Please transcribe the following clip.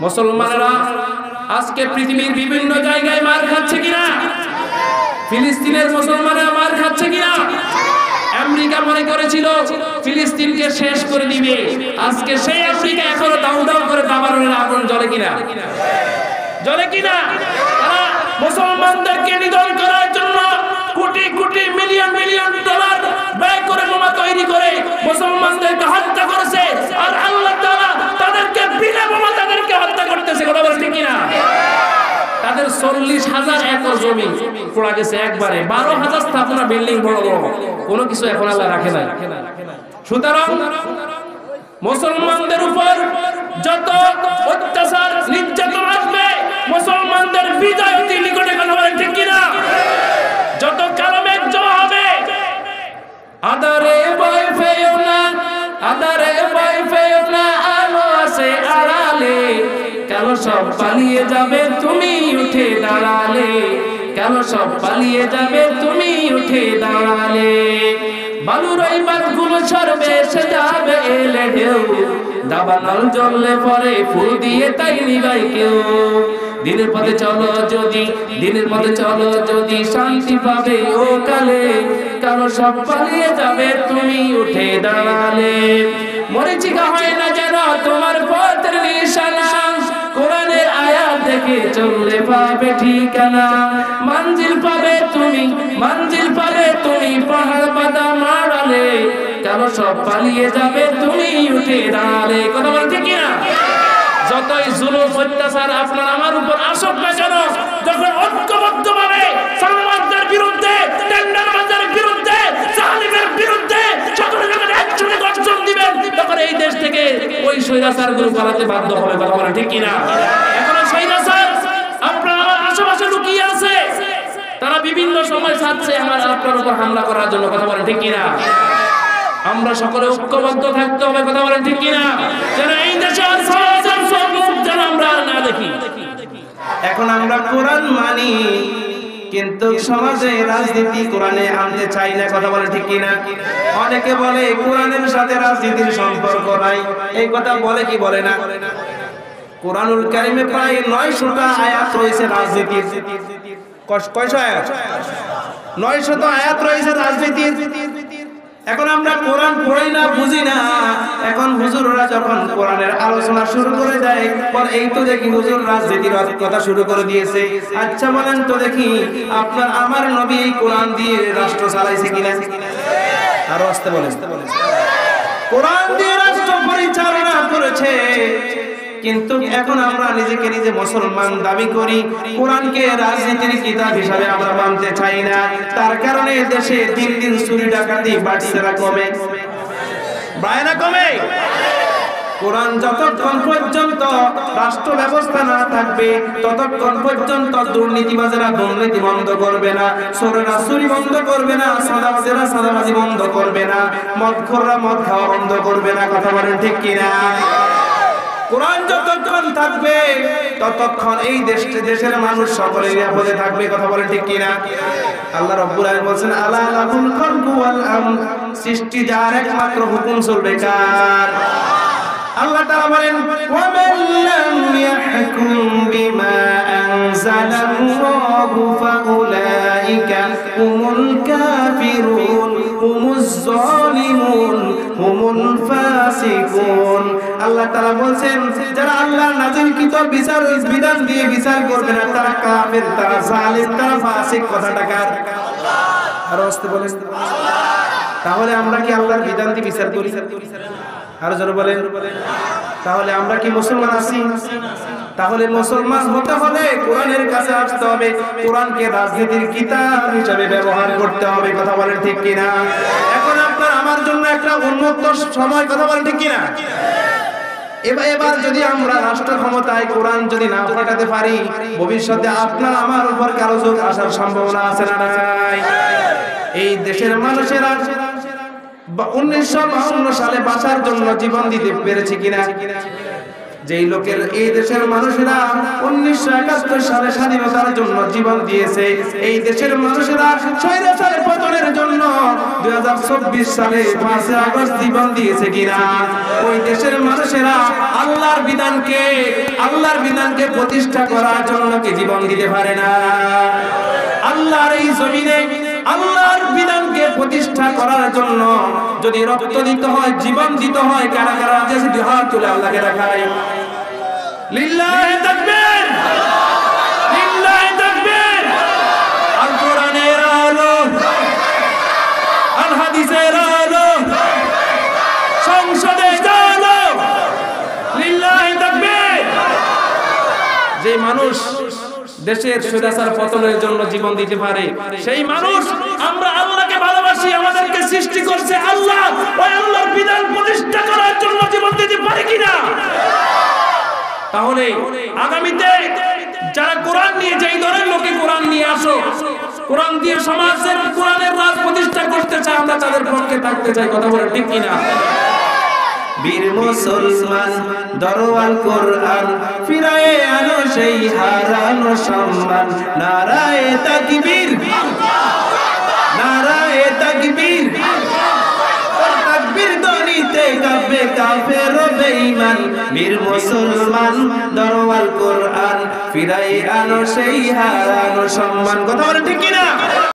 মুসলমানরা আজকে পৃথিবীর বিভিন্ন জায়গায় মার খাচ্ছে কিনা? ফিলিস্তিনের মুসলমানরা মার খাচ্ছে কিনা? আমেরিকা মনে করেছিল ফিলিস্তিনকে শেষ করে দিবে, আজকে সেই আফ্রিকা এখনো দাউ দাউ করে দাবানলের আগুন জ্বলে কিনা? জ্বলে কিনা? তারা মুসলমানদেরকে নিধন করার জন্য crore crore million million dollar ব্যয় করে বোমা তৈরি করে মুসলমানদেরকে হত্যা করেছে, আর আল্লাহ তাআলা তাদেরকে বিনা বোমা তাদেরকে হত্যা করতেছে। কথা বলেন ঠিক কিনা? তাদের 40,000 একর জমি পোড়া গেছে একবারে, 12,000 স্থাপনা বিল্ডিং বড় বড়, কোনো কিছু এখন আল্লাহ রাখে না। সুতরাং মুসলমানদের উপর যত অত্যাচার নির্যাতন আসবে, মুসলমানদের বিজয় অতি নিকটে। কথা বলেন ঠিক কিনা? যত কালো মেঘ জমা হবে, আদারে ভয় পেও না, আদারে ভয় পেও না, আলো আছে আড়ালে, কালো সব পালিয়ে যাবে তুমি উঠে দাঁড়ালে, কালো সব পালিয়ে যাবে তুমি উঠে দাঁড়ালে। বালুর ওই বালগুলো সরবে এসে যাবে এলে ঢেউ, দাবানল জ্বললে পরে ফুল দিয়ে তাই নিবাই কেউ। দিনের পথে চলো যদি, দিনের পথে চলো যদি, শান্তি পাবে ও কালে, কালো সব পালিয়ে যাবে তুমি উঠে দাঁড়ালে। মরিচিকা হয় না যেন তোমার পথের নিশানা, কোরআনের আয়াত দেখে চললে পাবে ঠিকানা। মঞ্জিল পাবে তুমি, মঞ্জিল পাবে তুমি, পাহাড় বাদাম আড়ালে, কালো সব পালিয়ে যাবে তুমি উঠে দাঁড়ালে। কথা বলেন ঠিক কিনা? যতই জুলুম অত্যাচার আপনার আমার উপর আসুক না কেন, যখন ঐক্যবদ্ধভাবে সালমানদের বিরুদ্ধে, টেন্ডারবাজের বিরুদ্ধে, জালিমের বিরুদ্ধে সকলে যখন একসাথে গর্জন দিবেন, তখন এই দেশ থেকে ওই স্বৈরাচারগুলো পালাতে বাধ্য হবে। কথা বলেন ঠিক কিনা? এখনো স্বৈরাচার আপনার আমার আশেপাশে লুকিয়ে আছে, তারা বিভিন্ন সময় চাচ্ছে আমার আপনার উপর হামলা করার জন্য। কথা বলেন ঠিক কিনা? আমরা সকলে ঐক্যবদ্ধ থাকতে হবে। কথা বলেন ঠিক কিনা? যেন এই দেশে আর যেন আমরা না দেখি। এখন আমরা কোরআন মানি, কিন্তু সমাজে রাজনীতি কোরআনে আনতে চাই না। কথা বলে ঠিক কিনা? অনেকে বলে কোরআনের সাথে রাজনীতির সম্পর্ক নাই, এই কথা বলে কি বলে না? কোরআনুল কারীমে প্রায় 900টা আয়াত রয়েছে রাজনীতির। কয়শো আয়াত? 900 আয়াত রয়েছে রাজনীতির। এখন আমরা কোরআন পড়ি না, বুঝি না। এখন হুজুররা যখন কোরআনের আলোচনা শুরু করে দেয়, পর এই তো দেখি হুজুর রাজনীতির কথা শুরু করে দিয়েছে। আচ্ছা বলেন তো দেখি, আপনার আমার নবী এই কোরআন দিয়ে রাষ্ট্র চালাইছে কিনা? আরো আসতে বলেন। কোরআন দিয়ে রাষ্ট্র পরিচালনা করেছে, কিন্তু এখন আমরা নিজেকে নিজে মুসলমান দাবি করি, কোরআনকে রাজনীতির কিতাব হিসাবে আমরা মানতে চাই না। তার কারণে দেশে দিন দিন চুরি ডাকাতি বাড়ছে না কমে? বাড়ে না কমে? কোরআন যতক্ষণ পর্যন্ত রাষ্ট্র ব্যবস্থা না থাকবে, ততক্ষণ পর্যন্ত দুর্নীতিবাজেরা দুর্নীতি বন্ধ করবে না, চোরেরা চুরি বন্ধ করবে না, সাদাবাজেরা সাদাবাজি বন্ধ করবে না, মদখোররা মদ খাওয়া বন্ধ করবে না। কথা বলেন ঠিক কিনা? কোরআন যতক্ষণ থাকবে ততক্ষণ এই দেশের মানুষ সকলে নিরাপদে থাকবে। কথা বলেন ঠিক কিনা? আল্লাহ রাব্বুল আলামিন বলেন, আলা লাহুল খালকু ওয়াল আমর, সৃষ্টি যার, একমাত্র হুকুম চলবে কার? আল্লাহ তাআলা বলেন, ওয়া মান লাম ইয়াহকুম বিমা আনজালাল্লাহু ফাউলাইকা হুমুল কাফিরুন হুমুজ জালিমুন হুমুল ফাসিকুন। আল্লাহ তাআলা বলেন, যারা আল্লাহর নাযিলকৃত বিচার বিধান দিয়ে বিচার করবে না, তারা কাফের, তারা জালিম, তারা ফাসিক। কথাটা কার? আল্লাহ। আর আসতে বলেন, তাহলে আমরা কি আল্লাহর বিধান দিয়ে বিচার করি? আর জোরে বলেন, তাহলে আমরা কি মুসলমান আছি? তাহলে মুসলমান হতে হলে কোরআনের কাছে আসতে হবে, কোরআনকে রাজনীতির কিতাব হিসেবে ব্যবহার করতে হবে। কথা বলেন ঠিক কিনা? এখন আপনার আমার জন্য একটা উন্মুক্ত সময়। কথা বলেন ঠিক কিনা? এবার যদি আমরা রাষ্ট্র ক্ষমতায় কোরআন যদি না পাঠাতে পারি, ভবিষ্যতে আপনার আমার উপর কারো যোগ আসার সম্ভাবনা আছে না নাই? এই দেশের মানুষেরা 1952 সালে বাঁচার জন্য জীবন দিতে পেরেছে কিনা? যেই লোকের এই দেশের মানুষেরা 1971 সালে স্বাধীনতার জন্য জীবন দিয়েছে, এই দেশের মানুষেরা স্বৈরাচারের পতনের জন্য 2024 সালে 5 আগস্ট জীবন দিয়েছে কিনা? ওই দেশের মানুষেরা আল্লাহর বিধানকে প্রতিষ্ঠা করার জন্য কি জীবন দিতে পারে না? আল্লাহর এই জমিনে আল্লাহর বিধানকে প্রতিষ্ঠা করার জন্য যদি রক্ত দিতে হয়, জীবন দিতে হয়, কারা কারা যদি হাত তুলে আল্লাহকে দেখায় লিল্লাহি তাকবীর, লিল্লাহি তাকবীর। আল কোরআনের আলো, আল হাদিসের আলো, সংসদে আলো, লিল্লাহি তাকবীর। যে মানুষ দেশের স্বৈরাচার পতনের জন্য জীবন দিতে পারে, সেই মানুষ, আমরা আল্লাহকে ভালোবাসি, আমাদেরকে সৃষ্টি করছে আল্লাহ, ওই আল্লাহর বিধান প্রতিষ্ঠা করার জন্য জীবন দিতে পারে কিনা? তাহলে আগামীতে যারা কোরআন নিয়ে, যেই দলের লোকে কোরআন নিয়ে আসো, কোরআন দিয়ে সমাজের কোরআনের রাজ প্রতিষ্ঠা করতে চায়, আমরা তাদের পক্ষে থাকতে চাই। কথা বলে ঠিক কিনা? বীর মুসলমান দরওয়াল কোরআন ফিরায়ে আনো সেই হারানো সম্মান। নারায়ে তাকবীর, নারায়ে তাকবীর, তাকবীর ধ্বনিতে কাঁপবে কাফের ও বেঈমান। বীর মুসলমান দরওয়াল কোরআন ফিরায়ে আনো সেই হারানো সম্মান। কথা বলে ঠিক কিনা?